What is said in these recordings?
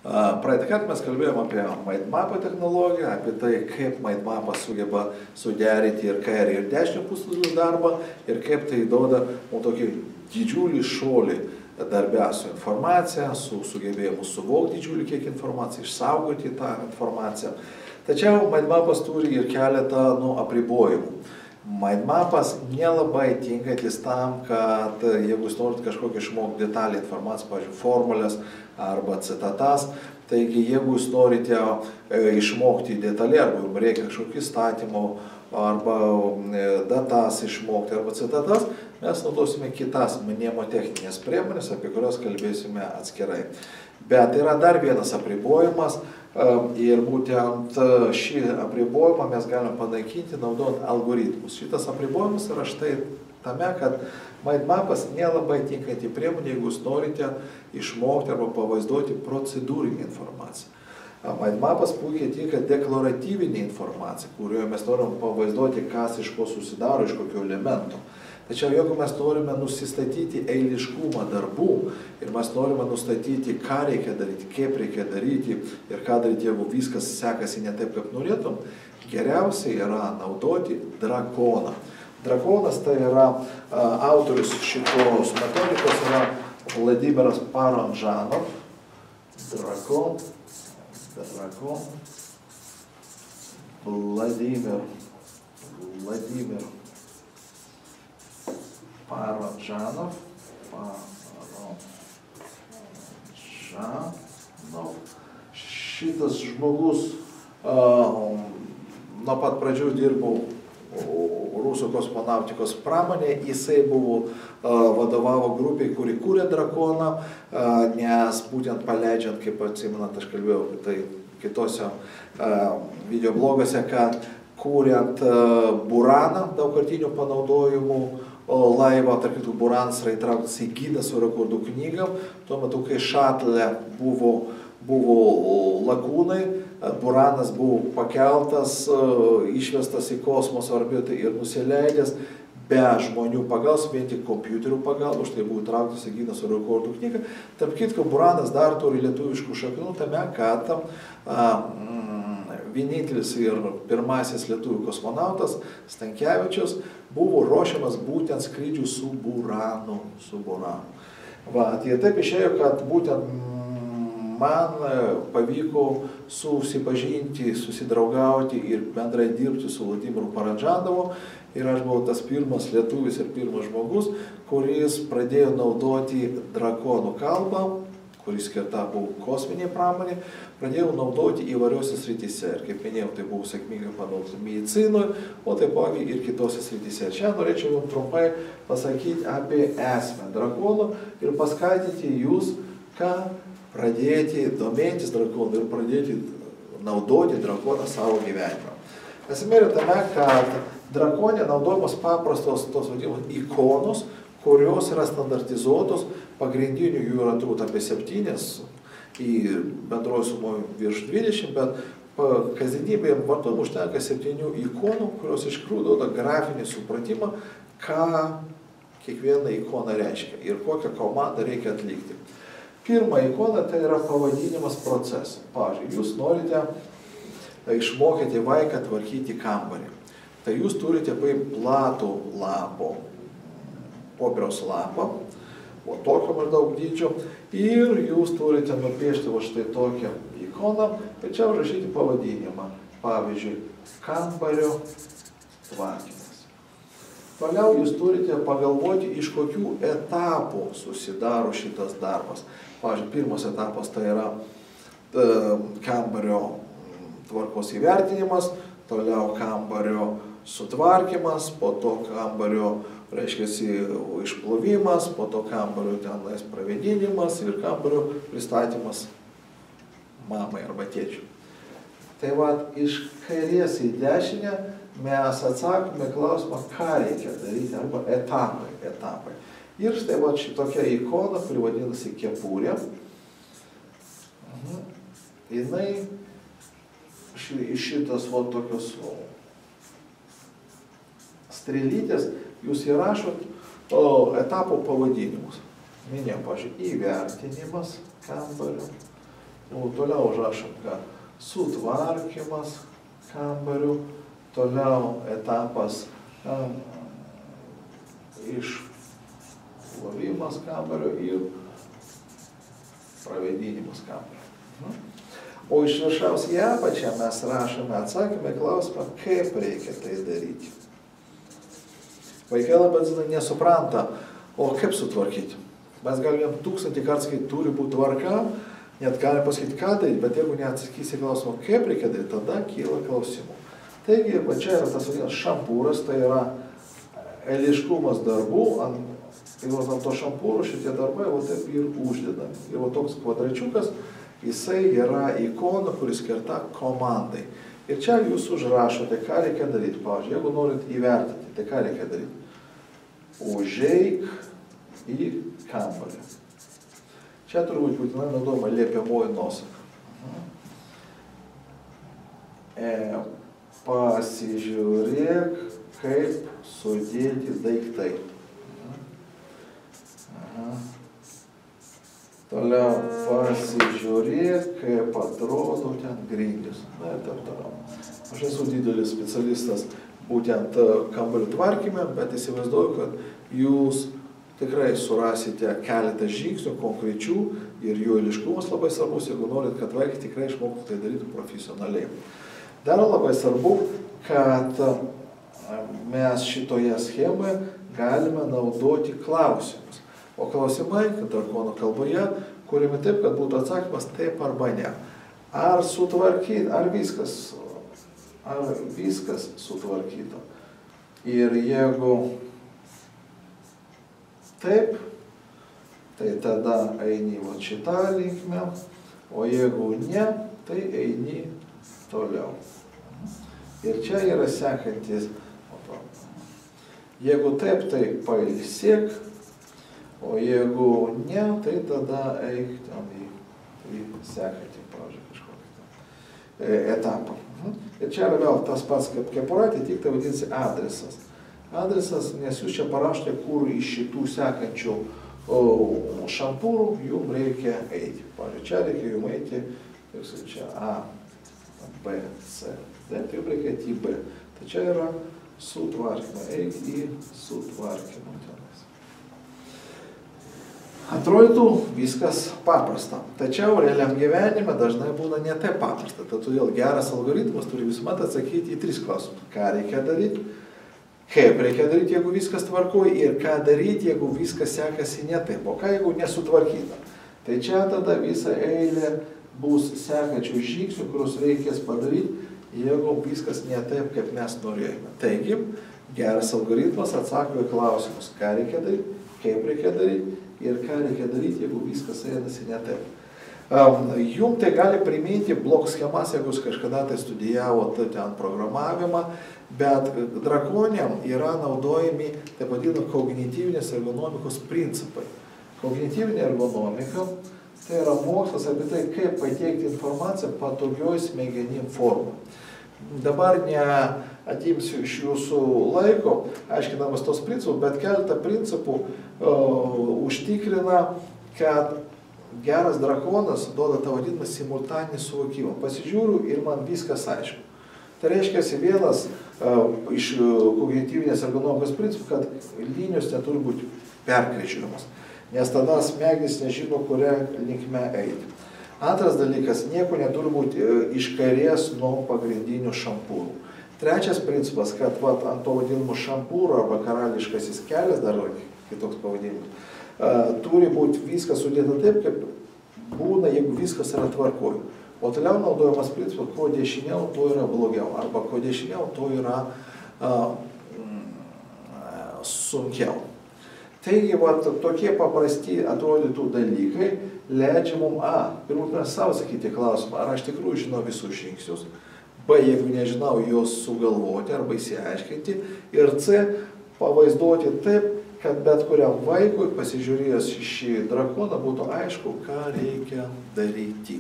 Praeitą kartą mes kalbėjome apie mindmapą technologiją, apie tai, kaip mindmapas sugeba suderinti ir kairį ir dešinį puslapių darbą ir kaip tai duoda tokį didžiulį šuolį darbę su informacija, su sugebėjimu suvokti didžiulį kiekį informaciją, išsaugoti tą informaciją. Tačiau mindmapas turi ir keletą apribojimų. Mindmapas nelabai tinkantis tam, kad jeigu jūs norit kažkokią išmokti detalį informaciją, pavyzdžiui, formulės arba citatas, taigi jeigu jūs norite išmokti detalį arba jums reikia kažkokį įstatymų arba datas išmokti arba citatas, mes naudosime kitas mnemotechninės priemonės, apie kurios kalbėsime atskirai. Bet yra dar vienas apribojimas ir būtent šį apribojimą mes galime panaikinti naudojant algoritmus. Šitas apribojimas yra štai tame, kad mindmapas nelabai tinkanti priemonė, jeigu jūs norite išmokti arba pavaizduoti procedūrinį informaciją. Mindmapas puikiai tinka deklaratyvinė informacija, kurioje mes norim pavaizduoti, kas iš ko susidaro, iš kokių elementų. Tačiau jeigu mes norime nusistatyti eiliškumą darbų ir mes norime nustatyti, ką reikia daryti, kaip reikia daryti ir ką daryti, jeigu viskas sekasi ne taip, kaip norėtum, geriausiai yra naudoti drakoną. Drakonas tai yra autorius šitos metodikos yra Vladimiras Paranžanov. Vladimir Paranžanov. Šitas žmogus nuo pat pradžių dirbau Rusų kosmonautikos pramonėje, jisai vadovavo grupiai, kuri kūrė drakoną, nes būtent paleidžiant, kaip atsimenat, aš kalbėjau apie tai kitose videobloguose, kad kūrent buraną daugkartinių panaudojimų laivą, tarp kitų buranas yra įtrauktas į Gineso rekordų knygą, tuo metu, kai šatle buvo lakūnai, buranas buvo pakeltas, išvestas į kosmoso orbitą ir nusileidęs be žmonių pagalbos, vien tik kompiuterių pagalbos, štai buvo įtrauktas į Gineso rekordų knygą. Tarp kitko, buranas dar turi lietuviškų šaknų tame, kad vienintelis ir pirmasis lietuvių kosmonautas Stankevičius buvo ruošiamas būtent skrydžių su buranu. Ir taip išėjo, kad būtent man pavyko susipažinti, susidraugauti ir bendrai dirbti su Vladimiru Paranžanovu. Ir aš buvau tas pirmas lietuvis ir pirmas žmogus, kuris pradėjo naudoti drakonų kalbą, kuris skirta buvo kosminė pramonė, pradėjau naudoti įvairiose srityse. Ir kaip minėjau, tai buvo sėkmingai panaudoti medicinoje, o taipogi ir kitose srityse. Čia norėčiau jums trumpai pasakyti apie esmę drakono ir paskatinti jūs, ką pradėti domėtis drakonu ir pradėti naudoti drakoną savo gyvenimą. Esmė yra tame, kad drakonė naudojamos paprastos tos vadinamos ikonos, kurios yra standartizuotos, pagrindinių jų yra turbūt apie 7, į bendroji sumoje virš 20, bet kasdienybėje vartojimui užtenka 7 ikonų, kurios iš tikrųjų duoda grafinį supratimą, ką kiekviena ikona reiškia ir kokią komandą reikia atlikti. Pirma ikona tai yra pavadinimas proceso. Pavyzdžiui, jūs norite išmokyti vaiką tvarkyti kambarį. Tai jūs turite paimti platų lapo, popieriaus lapą, o tokio maždaug dydžio, ir jūs turite nupiešti va štai tokią ikoną ir čia užrašyti pavadinimą. Pavyzdžiui, kambario tvarkymas. Toliau jūs turite pagalvoti, iš kokių etapų susidaro šitas darbas. Pavyzdžiui, pirmas etapas tai yra kambario tvarkos įvertinimas, toliau kambario sutvarkymas, po to kambario, reiškia, išplovimas, po to kambario tenais pravėdinimas ir kambario pristatymas mamai arba tėčiui. Tai va, iš kairės į dešinę mes atsakome klausimą, ką reikia daryti, arba etapai. Ir štai va šitokia ikona, kuri vadinasi kepurė. Jinai iš šitas va tokios strėlytės, jūs įrašot etapo pavadinimus. Minėjom, pavyzdžiui, įvertinimas kambario, Toliau užrašom, ką sutvarkymas kambarių, toliau etapas išplovimas kambario ir pravėdinimas kambario. O iš viršaus į apačią mes rašome atsakymą į klausimą, kaip reikia tai daryti. Vaikai labai nesupranta, o kaip sutvarkyti. Mes galime 1000 kartų sakyti, turi būti tvarka, net galime pasakyti, ką daryti, bet jeigu neatsakysi klausimą, kaip reikia daryti, tada kyla klausimų. Taigi, va čia yra tas vadinamas šampūras, tai yra eiliškumas darbų, ir ant to šampūro šitie darbai va taip ir uždedami. Ir va toks kvadračiukas, jisai yra ikona, kuris skirta komandai. Ir čia jūs užrašote, ką reikia daryti. Pavyzdžiui, jeigu norit įvertinti, tai ką reikia daryti? Užeik į kambarį. Čia turbūt būtinai naudojama liepiamoji nuosaka. Pasižiūrėk, kaip sudėti daiktai. Toliau pasižiūrėk, kaip atrodo ten grindys. Na ir taip toliau. Aš esu didelis specialistas būtent kambarių tvarkyme, bet įsivaizduoju, kad jūs tikrai surasite keletą žingsnių konkrečių ir jų eiliškumas labai svarbus, jeigu norit, kad vaikai tikrai išmoktų tai daryti profesionaliai. Dar labai svarbu, kad mes šitoje schemoje galime naudoti klausimus. O klausimai, drakono kalboje, kuriami taip, kad būtų atsakymas taip arba ne. Ar sutvarkyti, ar viskas sutvarkyta. Ir jeigu taip, tai tada eini va šitą linkmę, o jeigu ne, tai eini toliau. Ir čia yra sekantis. Jeigu taip, tai pailsėk, o jeigu ne, tai tada eik ten į sekantį, pavyzdžiui, kažkokį etapą. Ir čia yra vėl tas pats kaip kepuratė, tik tai vadinasi adresas. Adresas, nes jūs čia parašote, kur iš šitų sekančių šampūrų jums reikia eiti. Pavyzdžiui, čia reikia jums eiti, ir čia A, B, C. Tai jums reikia eiti į B. Tai čia yra sutvarkymą, eik į sutvarkymą tenais. Atrodytų viskas paprasta, tačiau realiam gyvenime dažnai būna ne taip paprasta. Todėl geras algoritmas turi visuomet atsakyti į 3 klausimus. Ką reikia daryti, kaip reikia daryti, jeigu viskas tvarkoja, ir ką daryti, jeigu viskas sekasi ne taip, o ką jeigu nesutvarkyta. Tai čia tada visa eilė bus sekančių žingsnių, kuriuos reikės padaryti, jeigu viskas ne taip, kaip mes norėjome. Taigi, geras algoritmas atsako į klausimus, ką reikia daryti, kaip reikia daryti ir ką reikia daryti, jeigu viskas einasi ne taip. Jums tai gali priminti blok schemas, jeigu jūs kažkada tai studijavote ten programavimą, bet drakonėm yra naudojami taip vadinami kognityvinės ergonomikos principai. Kognityvinė ergonomika tai yra mokslas apie tai, kaip pateikti informaciją patogioj smegenim formą. Dabar neatimsiu iš jūsų laiko, aiškinamas tos principus, bet keletą principų užtikrina, kad geras drakonas duoda tą vadinamą simultaninį suvokimą. Pasižiūriu ir man viskas aišku. Tai reiškia, vienas iš kognityvinės ergonomikos principų, kad linijos neturi būti perkrečiamos, nes tada smegenys nežino, kurią linkme eiti. Antras dalykas, nieko neturi būti iš kairės nuo pagrindinių šampūrų. Trečias principas, kad ant to vadinamų šampūrų arba karališkasis kelias, dar kitoks pavadinimas, turi būti viskas sudėta taip, kaip būna, jeigu viskas yra tvarkoj. O toliau naudojamas principas, kuo dešiniau, to yra blogiau, arba kuo dešiniau, to yra sunkiau. Taigi, tokie paprasti atrodytų dalykai leidžia mums pirmiausia savo sakyti klausimą, ar aš tikrųjų žinau visus žingsnius, B, jeigu nežinau, juos sugalvoti arba įsiaiškinti, ir C, pavaizduoti taip, kad bet kuriam vaikui pasižiūrėjęs šį drakoną būtų aišku, ką reikia daryti.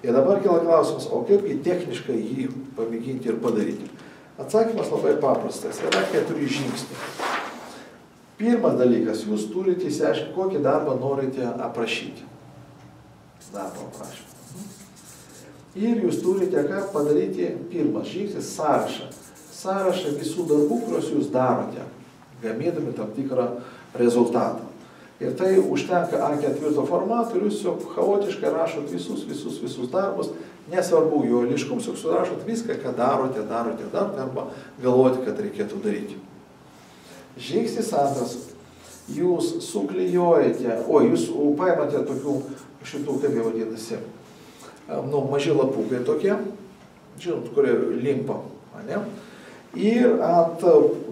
Ir dabar kila klausimas, o kaipgi techniškai jį pamėginti ir padaryti? Atsakymas labai paprastas, yra 4 žingsniai. Pirmas dalykas, jūs turite įsiaiškinti, kokį darbą norite aprašyti. Darbo aprašymą. Ir jūs turite ką padaryti pirmas žingsnis - sąrašą. Sąrašą visų darbų, kuriuos jūs darote, gamydami tam tikrą rezultatą. Ir tai užtenka A4 formatų ir jūs jau chaotiškai rašot visus darbus, nesvarbu jo eiliškums, jūs surašot viską, ką darote, arba galvoti, kad reikėtų daryti. Žingsnis antras. Jūs suklijuojate, jūs paimate tokių šitų, kaip jau vadinasi, maži lapukai tokie, žinot, kurie limpa, ne? Ir ant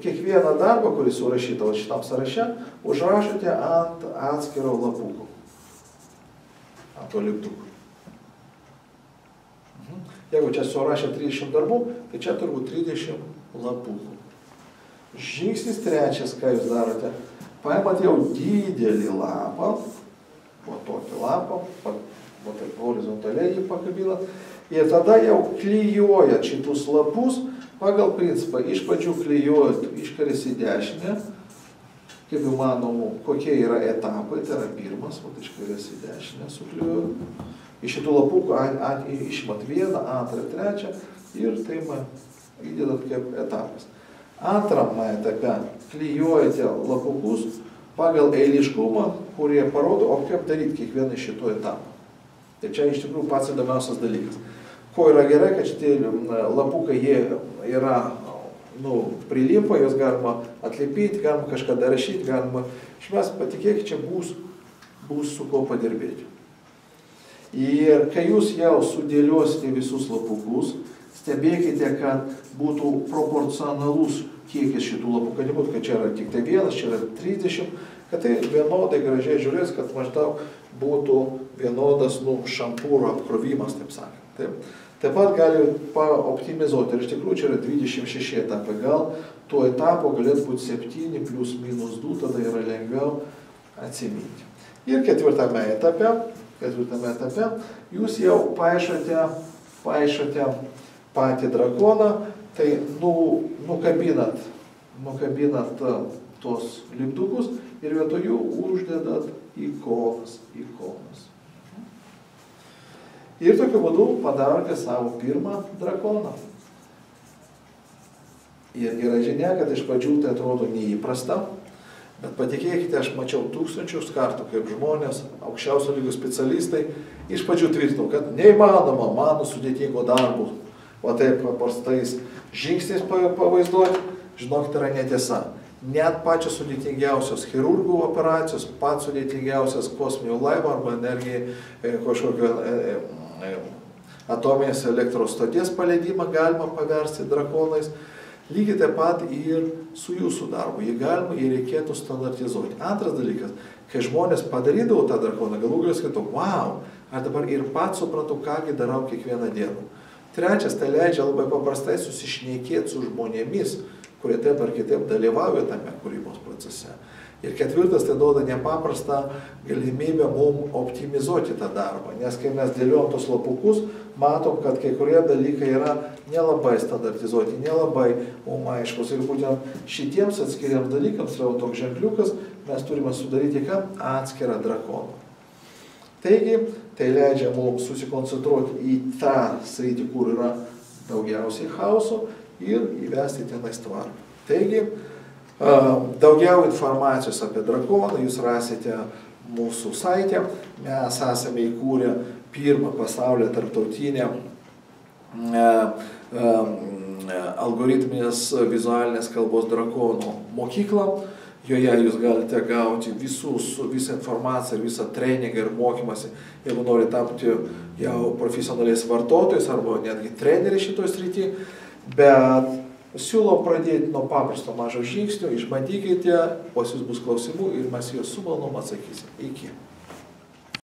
kiekvieną darbą, kuris surašyta šitam sąraše, užrašote ant atskiro lapuko, ant to lipduko. Jeigu čia surašė 30 darbų, tai čia turbūt 30 lapukų. Žingsnis trečias, ką jūs darote, paimat jau didelį lapą, tokį lapą, taip horizontaliai jį pakabinat, ir tada jau klijuojat šitus lapus pagal principą. Iš pradžių klijuojat iš kairės į dešinę, kaip jau manau, kokie yra etapai, tai yra pirmas, iš kairės į dešinę suklijuojat. Iš šitų lapukų išimat vieną, antrą, trečią ir tai įdedat kaip etapas. Antrame etape klijuojate lapukus pagal eiliškumą, kurie parodo, o kaip daryti kiekvieną iš šitų etapų. Tai čia iš tikrųjų pats įdomiausias dalykas. Ko yra gerai, kad šitie lapukai jie yra prilimpa, juos galima atlipyti, galima kažką rašyti, galima išmest, patikėkit, čia bus su ko padirbėti. Ir kai jūs jau sudėliosite visus lapukus, stebėkite, kad būtų proporcionalus kiekis šitų lapukų, kad nebūtų, kad čia yra tik tai vienas, čia yra 30, kad tai vienodai gražiai žiūrės, kad maždaug būtų vienodas šampūro apkrovimas, taip sakant. Taip pat gali paoptimizuoti, ir iš tikrųjų čia yra 26 etapai, gal tuo etapo galėtų būti 7 + -2, tada yra lengviau atsiminti. Ir ketvirtame etape jūs jau paišote patį drakoną, tai nukabinat tos lipdukus ir vietoj jų uždedat ikonas. Ir tokiu būdu padarote savo pirmą drakoną. Ir gera žinia, kad iš pradžių tai atrodo neįprasta, bet patikėkite, aš mačiau tūkstančius kartų, kaip žmonės, aukščiausio lygio specialistai, iš pradžių tvirtino, kad neįmanoma mano sudėtingo darbo, o taip paprastais žingsniais pavaizduoti, žinokit, yra netiesa. Net pačios sudėtingiausios chirurgų operacijos, pats sudėtingiausias kosminio laivo arba energijai kažkokio atominės elektros stoties paleidimą galima paversti drakonais. Lygiai taip pat ir su jūsų darbu. Jį galima, jį reikėtų standartizuoti. Antras dalykas, kai žmonės padarydavo tą drakoną, galų galia skaitau, wow, aš dabar ir pats suprantu, kągi darau kiekvieną dieną. Trečias, tai leidžia labai paprastai susišnekėti su žmonėmis, kurie taip ar kitaip dalyvauja tame kūrybos procese. Ir ketvirtas, tai duoda nepaprastą galimybę mums optimizuoti tą darbą, nes kai mes dėliojam tos lapukus, matom, kad kai kurie dalykai yra nelabai standartizuoti, nelabai mums aiškus. Ir būtent šitiems atskiriams dalykams yra toks ženkliukas, mes turime sudaryti atskirą drakoną. Taigi, tai leidžia mums susikoncentruoti į tą sritį, kur yra daugiausiai chaoso ir įvesti tenais tvarką. Taigi, daugiau informacijos apie drakoną jūs rasite mūsų saite. Mes esame įkūrę pirmą pasaulyje tarptautinę algoritminės vizualinės kalbos drakonų mokyklą. Joje jūs galite gauti visą informaciją, visą treningą ir mokymąsi, jeigu nori tapti jau profesionaliais vartotojais arba netgi treneriai šitoj srity. Bet siūlau pradėti nuo paprasto mažo žingsnio, išbandykite, pas jūs bus klausimų ir mes juos su malonumu atsakysim. Iki.